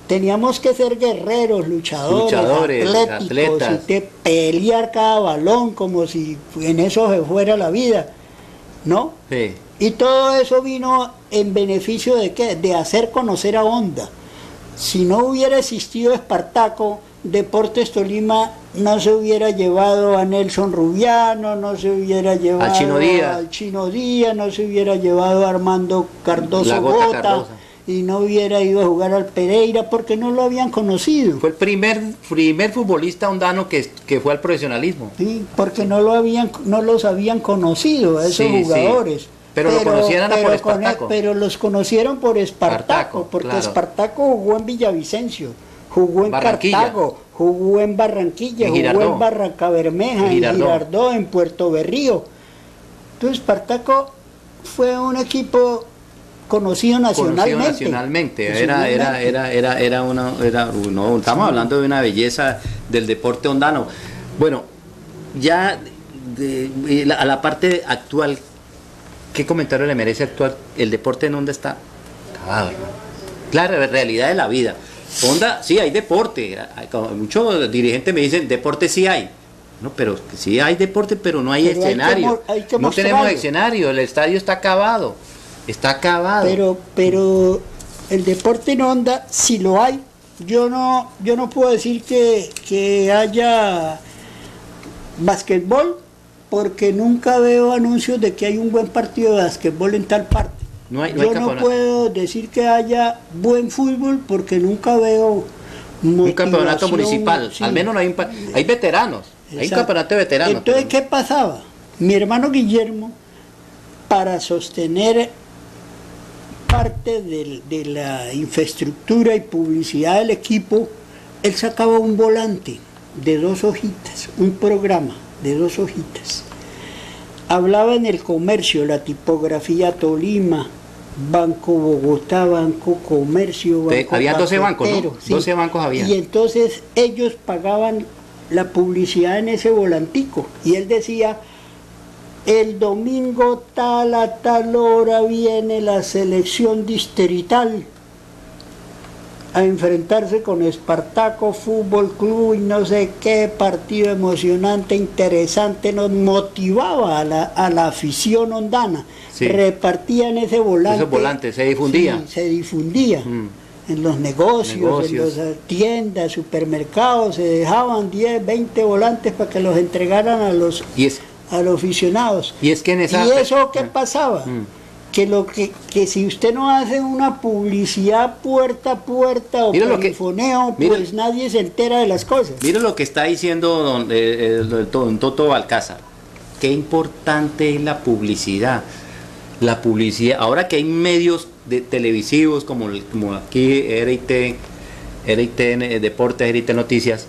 teníamos que ser guerreros, luchadores atletas. Y pelear cada balón como si en eso se fuera la vida, ¿no? Sí. Y todo eso vino en beneficio de ¿qué? De hacer conocer a Honda. Si no hubiera existido Espartaco, Deportes Tolima no se hubiera llevado a Nelson Rubiano, no se hubiera llevado al Chino Díaz, no se hubiera llevado a Armando Cardoso Gota. Y no hubiera ido a jugar al Pereira porque no lo habían conocido. Fue el primer futbolista hondano que fue al profesionalismo. Sí, porque no los habían conocido a esos jugadores. Sí. Pero lo conocían por Espartaco. Pero los conocieron por Espartaco, porque claro. Espartaco jugó en Villavicencio, jugó en Cartago, jugó en Barranquilla, jugó en Barrancabermeja, en Girardot, en Puerto Berrío. Entonces Espartaco fue un equipo conocido nacionalmente. Estamos hablando de una belleza del deporte hondano. Bueno, ya a la parte actual, ¿qué comentario le merece el deporte en Honda? Está acabado, hermano. La realidad de la vida. Honda, sí hay deporte. Muchos dirigentes me dicen, deporte sí hay. No, pero sí hay deporte, pero no hay escenario. No tenemos escenario, el estadio está acabado. Está acabado. Pero el deporte en Honda, si lo hay, yo no puedo decir que haya basquetbol, porque nunca veo anuncios de que hay un buen partido de basquetbol en tal parte. Yo no puedo decir que haya buen fútbol, porque nunca veo un campeonato municipal. Sí. Al menos no hay veteranos. Exacto. Hay un campeonato de veteranos. Entonces, ¿qué pasaba? Mi hermano Guillermo, para sostener parte de la infraestructura y publicidad del equipo, él sacaba un volante de 2 hojitas, un programa de 2 hojitas. Hablaba en el comercio, la tipografía Tolima, Banco Bogotá, Banco Comercio, Banco había 12 bancos, ¿no? Sí. 12 bancos había. Y entonces ellos pagaban la publicidad en ese volantico, y él decía: el domingo tal a tal hora viene la selección distrital a enfrentarse con Espartaco Fútbol Club y no sé qué, partido emocionante, interesante. Nos motivaba a la afición hondana. Sí. Repartían ese volante. Esos volantes, se difundía. Sí, se difundía. En los negocios, en las tiendas, supermercados, se dejaban 10, 20 volantes para que los entregaran a los aficionados. Y es que en esa... ¿Y eso qué pasaba? Que si usted no hace una publicidad puerta a puerta o telefoneo, pues nadie se entera de las cosas. Mira lo que está diciendo don Toto Balcázar. Qué importante es la publicidad. La publicidad, ahora que hay medios televisivos como aquí RIT Deportes, RIT Noticias,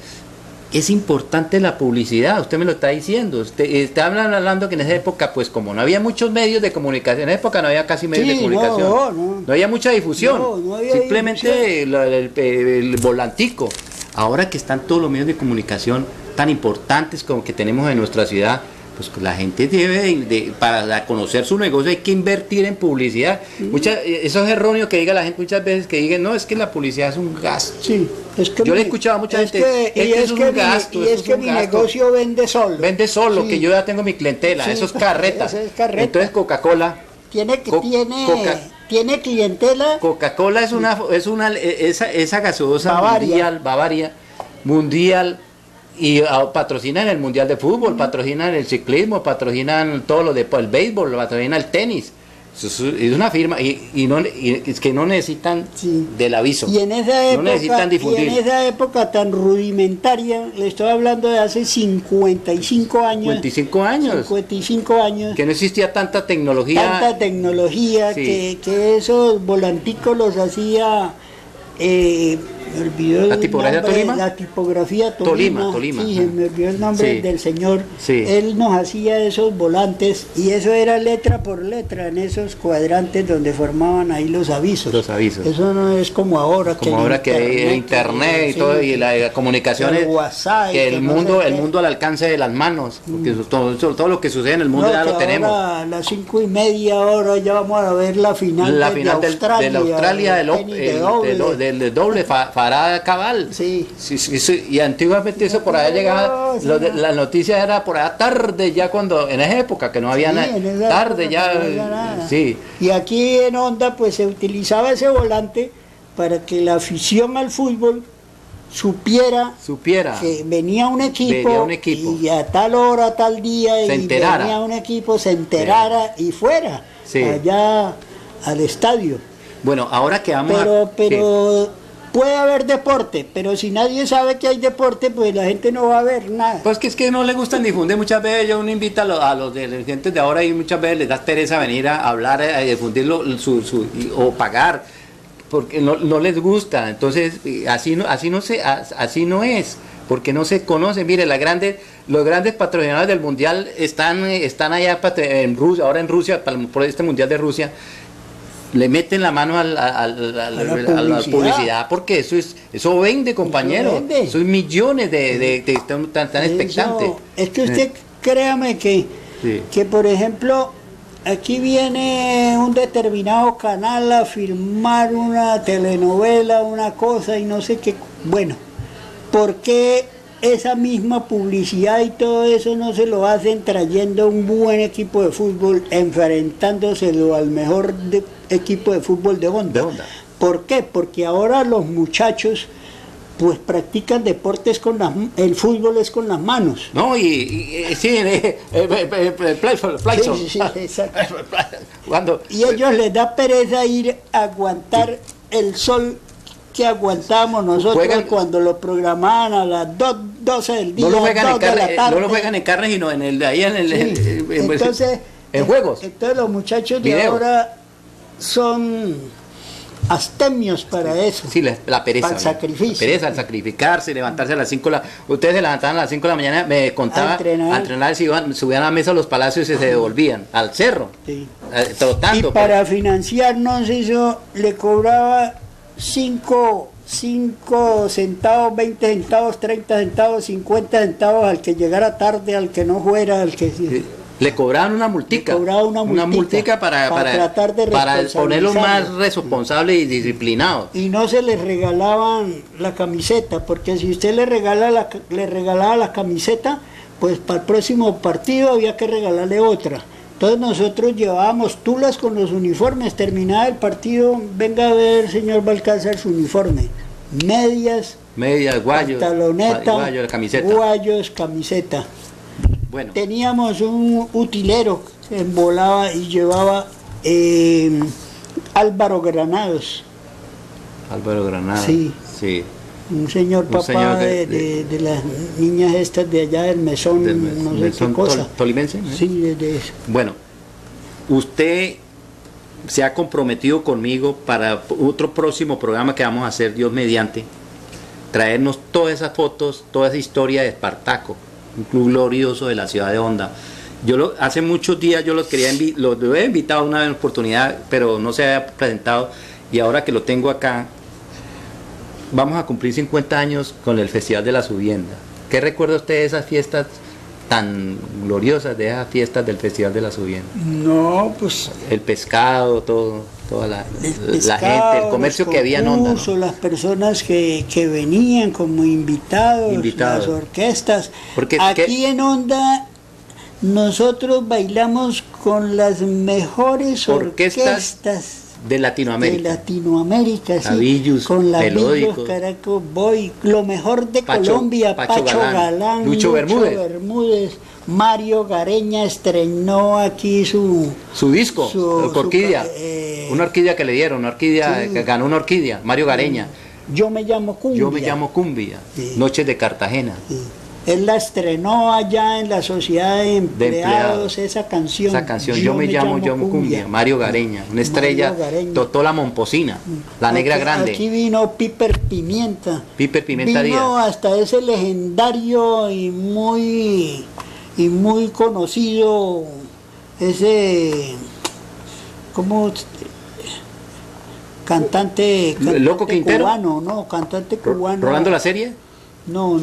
es importante la publicidad. Usted me lo está diciendo. Está hablando que en esa época, pues como no había muchos medios de comunicación, en esa época no había casi medios de comunicación, no había mucha difusión, no había simplemente el volantico. Ahora que están todos los medios de comunicación tan importantes como que tenemos en nuestra ciudad, pues la gente debe, para conocer su negocio hay que invertir en publicidad. Eso es erróneo que diga la gente muchas veces, que digan, no, es que la publicidad es un gasto. Sí, yo le he escuchado a mucha gente, es un gasto. Y es que mi negocio vende solo. Vende solo, sí. Que yo ya tengo mi clientela, eso es carreta. Entonces Coca-Cola tiene clientela. Coca-Cola esa gaseosa Bavaria mundial. Y patrocinan el mundial de fútbol, patrocinan el ciclismo, patrocinan todo lo de el béisbol, patrocinan el tenis. Es una firma y es que no necesitan del aviso. Y en esa época, no necesitan difundir. Y en esa época tan rudimentaria, le estoy hablando de hace 55 años. 55 años. Que no existía tanta tecnología. Que esos volanticos los hacía Me olvidó ¿La tipografía Tolima? La tipografía Tolima. Tolima. Sí, me olvidó el nombre del señor. Sí. Él nos hacía esos volantes y eso era letra por letra en esos cuadrantes donde formaban ahí los avisos. Los avisos. Eso no es como ahora que hay internet y sí, todo, y las comunicaciones, el WhatsApp, que el mundo al alcance de las manos, porque todo lo que sucede en el mundo ya lo tenemos. A las 5:30 ahora ya vamos a ver la final, de Australia del doble Farah Cabal. Sí. Y antiguamente eso por allá llegaba, la noticia era por allá tarde, ya cuando, en esa época que no había nada, tarde ya, no había nada. Sí. Y aquí en Onda pues se utilizaba ese volante para que la afición al fútbol supiera que venía un equipo y a tal hora, tal día venía un equipo, se enterara y fuera allá al estadio. Bueno, ahora que vamos pero puede haber deporte, pero si nadie sabe que hay deporte, pues la gente no va a ver nada. Pues que es que no le gustan difundir, muchas veces uno invita a los de la gente de ahora y muchas veces les da pereza venir a hablar, a difundirlo o pagar, porque no les gusta. Entonces así no es, porque no se conoce. Mire, los grandes patrocinadores del mundial están allá en Rusia, ahora en Rusia, por este mundial de Rusia. Le meten la mano a la publicidad, porque eso vende, compañero. Eso es millones de tan expectantes. Es que usted créame que por ejemplo aquí viene un determinado canal a filmar una telenovela, una cosa y no sé qué. Bueno, ¿por qué esa misma publicidad y todo eso no se lo hacen trayendo un buen equipo de fútbol, enfrentándoselo al mejor equipo de fútbol de Onda? ¿Por qué? Porque ahora los muchachos pues practican deportes el fútbol es con las manos. No, sí, exacto. Y ellos les da pereza ir a aguantar el sol que aguantábamos nosotros cuando lo programaban a las 12 del día, no lo juegan 2 de la tarde. No lo juegan en carne, sino entonces, en juegos. Entonces los muchachos de ahora son astemios para eso. Sí, la pereza. Para el sacrificio. La pereza, al sacrificarse, levantarse a las 5 ustedes se levantaban a las 5 de la mañana, me contaba, a entrenar, subían a la mesa a los palacios y se devolvían al cerro, trotando. Y para financiarnos eso le cobraba 5 centavos, 20 centavos, 30 centavos, 50 centavos al que llegara tarde, al que no fuera, al que... Sí. Le cobraban una multica. Una multica para tratar de ponerlo más responsable y disciplinado. Y no se les regalaban la camiseta, porque si usted le regalaba la camiseta, pues para el próximo partido había que regalarle otra. Entonces nosotros llevábamos tulas con los uniformes, terminaba el partido, venga a ver, señor Balcázar, su uniforme. Medias, guayos, pantaloneta, camiseta. Guayos, camiseta. Bueno. Teníamos un utilero que envolaba y llevaba Álvaro Granados. Sí. Un señor papá de las niñas estas de allá del mesón, no sé qué cosa. ¿Tolimense? Sí, de eso. Bueno, usted se ha comprometido conmigo para otro próximo programa que vamos a hacer, Dios mediante, traernos todas esas fotos, toda esa historia de Espartaco, un club glorioso de la ciudad de Onda. Hace muchos días yo los he invitado una oportunidad, pero no se había presentado, y ahora que lo tengo acá, vamos a cumplir 50 años con el Festival de la Subienda. ¿Qué recuerda usted de esas fiestas tan gloriosas, de esas fiestas del Festival de la Subienda? No, pues... El pescado, toda la gente, el comercio que había en Onda, ¿no? Las personas que venían como invitados, las orquestas. Porque aquí en Onda nosotros bailamos con las mejores orquestas de Latinoamérica. Sí, con la Villos, Caracol Boy, lo mejor de Colombia, Pacho Galán, Lucho Bermúdez, Mario Gareña estrenó aquí su disco, Orquídea, una orquídea que le dieron, que ganó una orquídea, Mario Gareña. Yo me llamo Cumbia. Sí. Noches de Cartagena. Sí. Él la estrenó allá en la Sociedad de Empleados, esa canción. Esa canción, Yo me llamo John Cumbia, Mario Gareña, una estrella, Totola Momposina, la negra grande. Aquí vino Piper Pimienta. Piper Pimienta vino Díaz. hasta ese legendario y muy conocido, ese, ¿cómo? Cantante Loco Quintero. Cubano, no, cantante cubano. ¿Rolando la serie? No.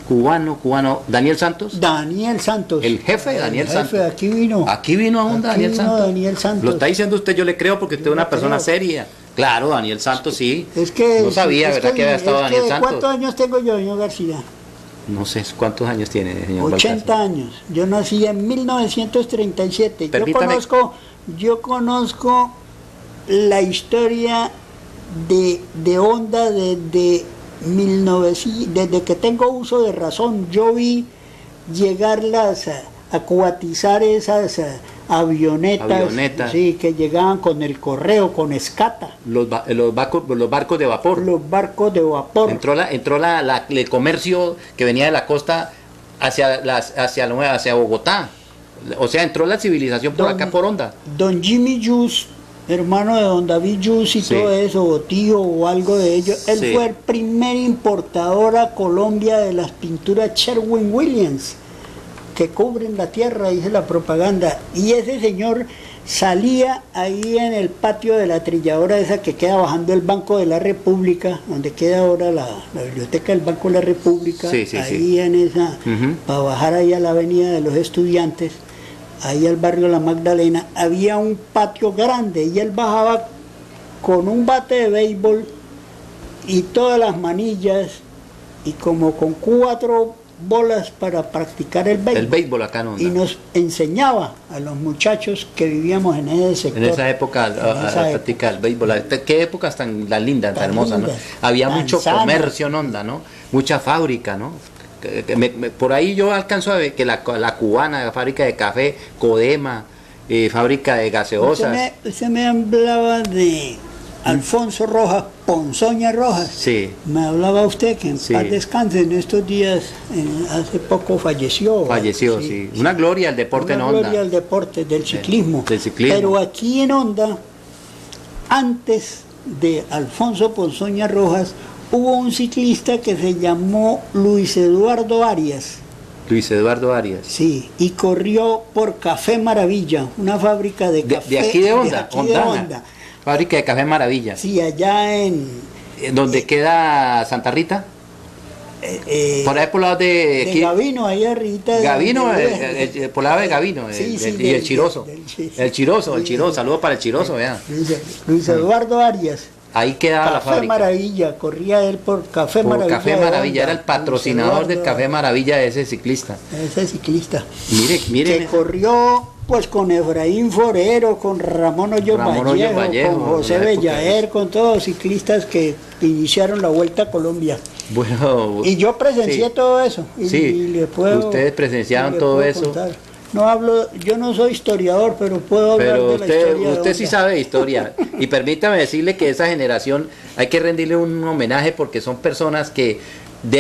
Cubano. Daniel Santos. Daniel Santos. El jefe, Daniel Santos. Aquí vino. Aquí vino a onda Daniel Santos. Daniel Santos. Lo está diciendo usted, yo le creo porque usted es una persona seria. Claro, Daniel Santos, sí. Es que no sabía, ¿verdad? Que había estado Daniel Santos. ¿Cuántos años tengo yo, señor García? No sé cuántos años tiene, señor 80 Balcázar. años. Yo nací en 1937. Permítame. Yo conozco la historia de Honda desde 1900, desde que tengo uso de razón. Yo vi llegar a cuatizar esas avionetas, sí, que llegaban con el correo, con escata. Los barcos de vapor. Los barcos de vapor. Entró el comercio que venía de la costa hacia Bogotá. O sea, entró la civilización por acá por Honda. Don Jimmy Jus, hermano de don David Jus y todo eso, o tío o algo de ello, él fue el primer importador a Colombia de las pinturas Sherwin-Williams, que cubren la tierra, dice la propaganda. Y ese señor salía ahí en el patio de la trilladora esa que queda bajando el Banco de la República, donde queda ahora la biblioteca del Banco de la República, ahí en esa, para bajar ahí a la avenida de los Estudiantes, ahí al barrio La Magdalena, había un patio grande y él bajaba con un bate de béisbol y todas las manillas y como con 4 bolas para practicar el béisbol. El béisbol acá en Honda. Y nos enseñaba a los muchachos que vivíamos en ese sector. En esa época a practicar el béisbol. Qué épocas tan lindas, tan hermosas, ¿no? Había mucho comercio en Honda, ¿no? Mucha fábrica, ¿no? Por ahí yo alcanzo a ver que la cubana, la fábrica de café, Codema, fábrica de gaseosas. Usted me hablaba de Alfonso Rojas, Ponzoña Rojas. Sí. Me hablaba usted que en paz descanse, en estos días, hace poco falleció. Falleció, sí. Una gloria al deporte en Honda. Una gloria al deporte, del ciclismo. Del ciclismo. Pero aquí en Honda, antes de Alfonso Ponzoña Rojas, hubo un ciclista que se llamó Luis Eduardo Arias. Luis Eduardo Arias. Sí, y corrió por Café Maravilla, una fábrica de café. De aquí de Honda, Honda. Fábrica de Café Maravilla. Sí, allá en... ¿Dónde queda Santa Rita? Por ahí por lado de Gavino, ahí arriba. Gavino, por lado de Gavino, y el Chiroso. El Chiroso, saludos para el Chiroso, vean. Luis Eduardo Arias. Ahí quedaba la fábrica. Café Maravilla, corría él por Café Maravilla. Café Maravilla, era el patrocinador del Café Maravilla de ese ciclista. Ese ciclista. Mire. Que corrió pues con Efraín Forero, con Ramón Hoyos Vallejo, con José Bellaer, con todos los ciclistas que iniciaron la Vuelta a Colombia. Bueno, y yo presencié todo eso. Y le puedo, ustedes presenciaron todo eso. Contar. No hablo, yo no soy historiador, pero puedo hablar de la historia. Usted sí sabe de historia. Y permítame decirle que esa generación hay que rendirle un homenaje porque son personas que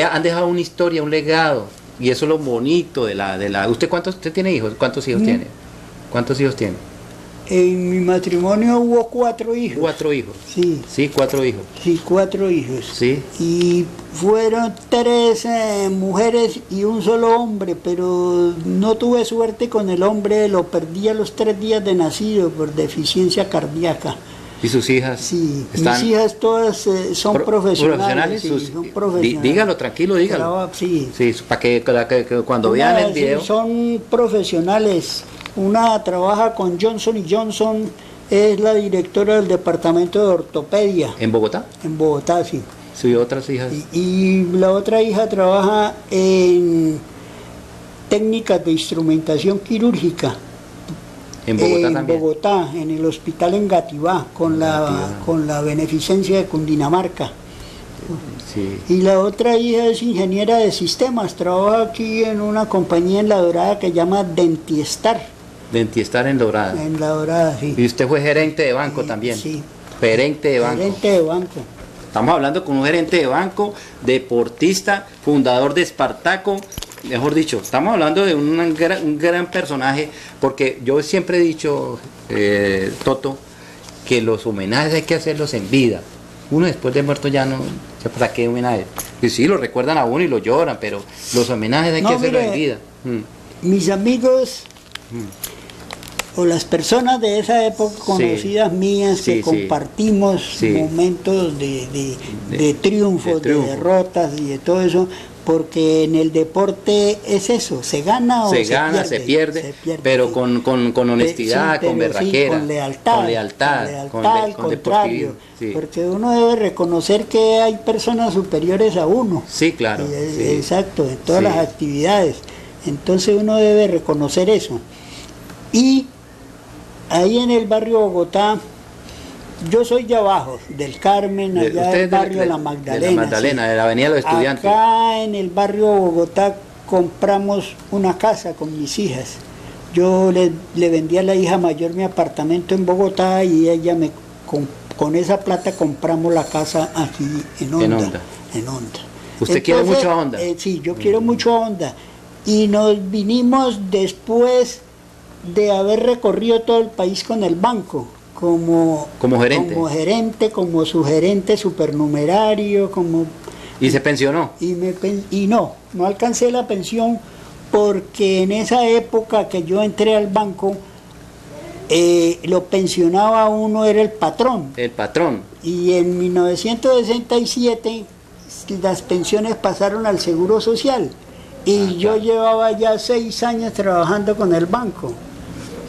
han dejado una historia, un legado. Y eso es lo bonito de la. ¿Usted tiene hijos? ¿Cuántos hijos tiene? ¿Cuántos hijos tiene? En mi matrimonio hubo 4 hijos. 4 hijos. Sí. Sí, 4 hijos. Sí, 4 hijos. Sí. Y fueron 3 mujeres y un solo hombre, pero no tuve suerte con el hombre, lo perdí a los 3 días de nacido por deficiencia cardíaca. ¿Y sus hijas? Sí, mis hijas todas son profesionales. Sí, son profesionales. Dígalo, tranquilo, dígalo. Sí, para que cuando vean el video. Sí, son profesionales. Una trabaja con Johnson & Johnson, es la directora del departamento de ortopedia. ¿En Bogotá? En Bogotá, sí. ¿Y otras hijas? Y la otra hija trabaja en técnicas de instrumentación quirúrgica. ¿En Bogotá también? En Bogotá, en el hospital en Gativá, con la beneficencia de Cundinamarca. Sí. Y la otra hija es ingeniera de sistemas, trabaja aquí en una compañía en La Dorada que se llama Dentiestar. Dentiestar en Dorada. En La Dorada, sí. Y usted fue gerente de banco también. Sí. Gerente de banco. Gerente de banco. Estamos hablando con un gerente de banco, deportista, fundador de Espartaco, mejor dicho, estamos hablando de un gran personaje, porque yo siempre he dicho, Toto, que los homenajes hay que hacerlos en vida. Uno después de muerto ya no, ¿para qué homenaje? Que sí, lo recuerdan a uno y lo lloran, pero los homenajes hay que hacerlos en vida. Mis amigos o las personas de esa época conocidas mías que compartimos momentos de triunfos, de derrotas y de todo eso, porque en el deporte es eso, se gana o se pierde, pero con honestidad, con berraquera, con lealtad, al contrario, porque uno debe reconocer que hay personas superiores a uno. Sí, claro. Exacto, en todas las actividades. Entonces uno debe reconocer eso. Y ahí en el barrio Bogotá, yo soy de abajo, del Carmen, allá del barrio de la Magdalena. De la Magdalena, de la Avenida de los Estudiantes. Acá en el barrio Bogotá compramos una casa con mis hijas. Yo le vendí a la hija mayor mi apartamento en Bogotá y ella con esa plata compramos la casa aquí en Honda. ¿Usted quiere mucho a Honda? Sí, yo quiero mucho a Honda. Y nos vinimos después de haber recorrido todo el país con el banco, como gerente, como subgerente supernumerario, ¿Y se pensionó? Y no alcancé la pensión, porque en esa época que yo entré al banco, lo pensionaba uno, era el patrón. El patrón. Y en 1967 las pensiones pasaron al Seguro Social. Y yo llevaba ya 6 años trabajando con el banco.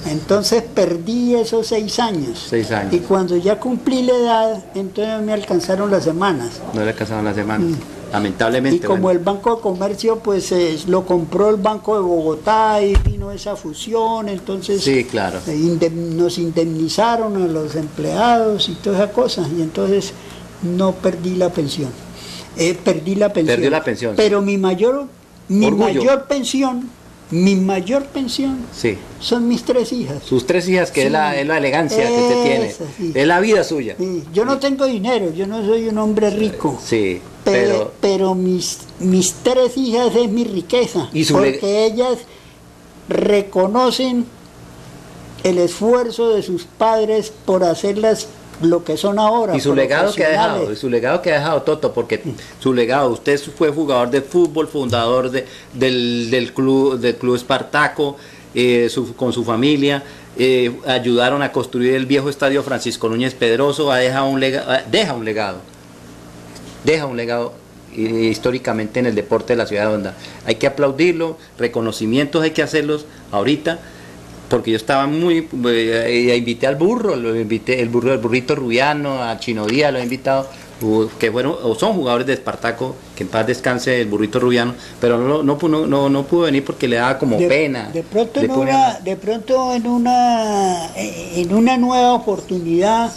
Entonces perdí esos 6 años. 6 años. Y cuando ya cumplí la edad, entonces me alcanzaron las semanas. No le alcanzaron las semanas, lamentablemente. Y como el Banco de Comercio, pues lo compró el Banco de Bogotá y vino esa fusión, entonces sí, claro. Nos indemnizaron a los empleados y todas esas cosas. Y entonces no perdí la pensión. Perdí la pensión. Perdió la pensión. Pero mi mayor pensión son mis 3 hijas. Sus 3 hijas, que es la elegancia que usted tiene. Es la vida suya. Sí. Yo no tengo dinero, yo no soy un hombre rico. Sí, pero mis 3 hijas es mi riqueza. Porque ellas reconocen el esfuerzo de sus padres por hacerlas lo que son ahora. Y su legado que ha dejado, Toto, porque su legado, usted fue jugador de fútbol, fundador del club Espartaco, con su familia, ayudaron a construir el viejo estadio Francisco Núñez Pedroso, deja un legado históricamente en el deporte de la ciudad de Honda. Hay que aplaudirlo, reconocimientos hay que hacerlos ahorita, porque yo estaba invité al burro, el burrito Rubiano, a Chino Díaz, lo he invitado, que fueron o son jugadores de Espartaco, que en paz descanse el burrito Rubiano, pero no pudo venir porque le daba como pena. De pronto en una nueva oportunidad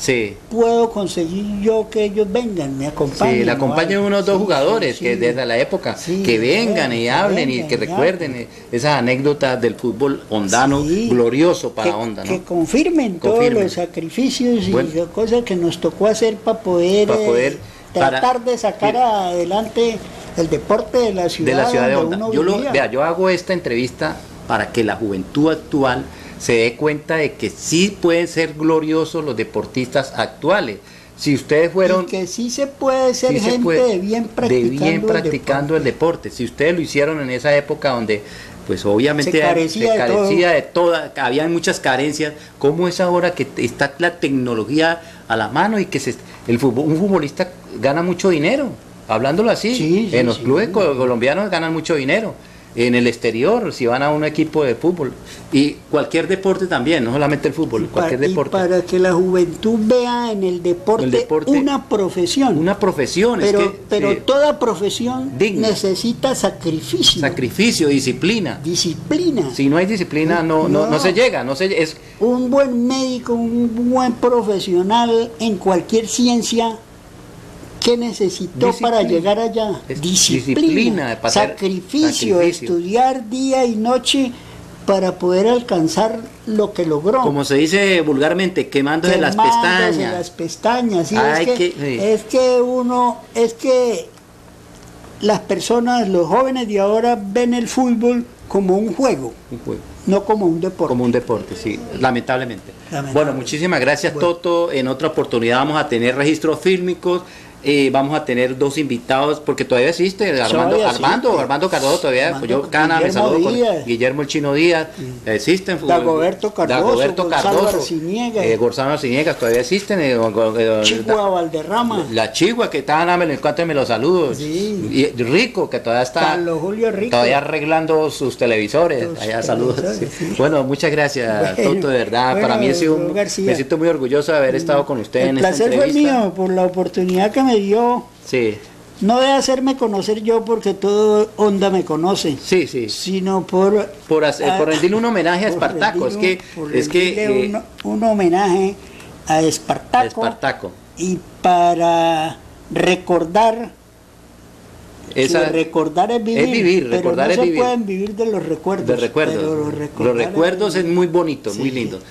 puedo conseguir yo que ellos vengan, me acompañen. Sí, le acompañan unos 2 jugadores que desde la época, que vengan y hablen y que recuerden esas anécdotas del fútbol hondano, glorioso para Honda, ¿no? Que confirmen todos los sacrificios y las cosas que nos tocó hacer para poder tratar de sacar adelante el deporte de la ciudad de Honda. Yo hago esta entrevista para que la juventud actual se dé cuenta de que sí pueden ser gloriosos los deportistas actuales. Si ustedes fueron... Y que sí se puede ser de bien practicando el deporte. Si ustedes lo hicieron en esa época donde pues obviamente se carecía de toda, había muchas carencias. ¿Cómo es ahora que está la tecnología a la mano y que un futbolista gana mucho dinero? Hablándolo así, en los clubes colombianos ganan mucho dinero. En el exterior, si van a un equipo de fútbol, y cualquier deporte también, no solamente el fútbol, cualquier deporte. Para que la juventud vea en el deporte una profesión. Una profesión. Pero toda profesión necesita sacrificio. Sacrificio, disciplina. Disciplina. Si no hay disciplina, no se llega. Un buen médico, un buen profesional en cualquier ciencia, ¿qué necesitó para llegar allá? Disciplina, sacrificio, estudiar día y noche para poder alcanzar lo que logró. Como se dice vulgarmente, quemándose las pestañas. Sí, es que las personas, los jóvenes de ahora ven el fútbol como un juego, no como un deporte. Como un deporte, sí, lamentablemente. Bueno, muchísimas gracias, Toto. En otra oportunidad vamos a tener registros fílmicos. Vamos a tener 2 invitados, porque todavía existe Armando Cardoso, todavía, yo cada me saludo con Guillermo el Chino Díaz, existen, Dagoberto Cardoso, Gonzalo Arciniegas, todavía existen, Chigua Valderrama, la Chigua, que está en el cuanto me los saludos, y Rico, que todavía está Carlos Julio Rico, todavía arreglando sus televisores, allá saludos. Bueno, muchas gracias, Toto, de verdad, para mí me siento muy orgulloso de haber estado con usted en esta entrevista. El placer fue mío, por la oportunidad que me dio, no de hacerme conocer yo, porque todo Onda me conoce, sino por rendirle un homenaje a Espartaco, un homenaje a Espartaco, y para recordar que recordar es vivir, pero no se pueden vivir de los recuerdos. Los recuerdos es muy bonito, muy lindo.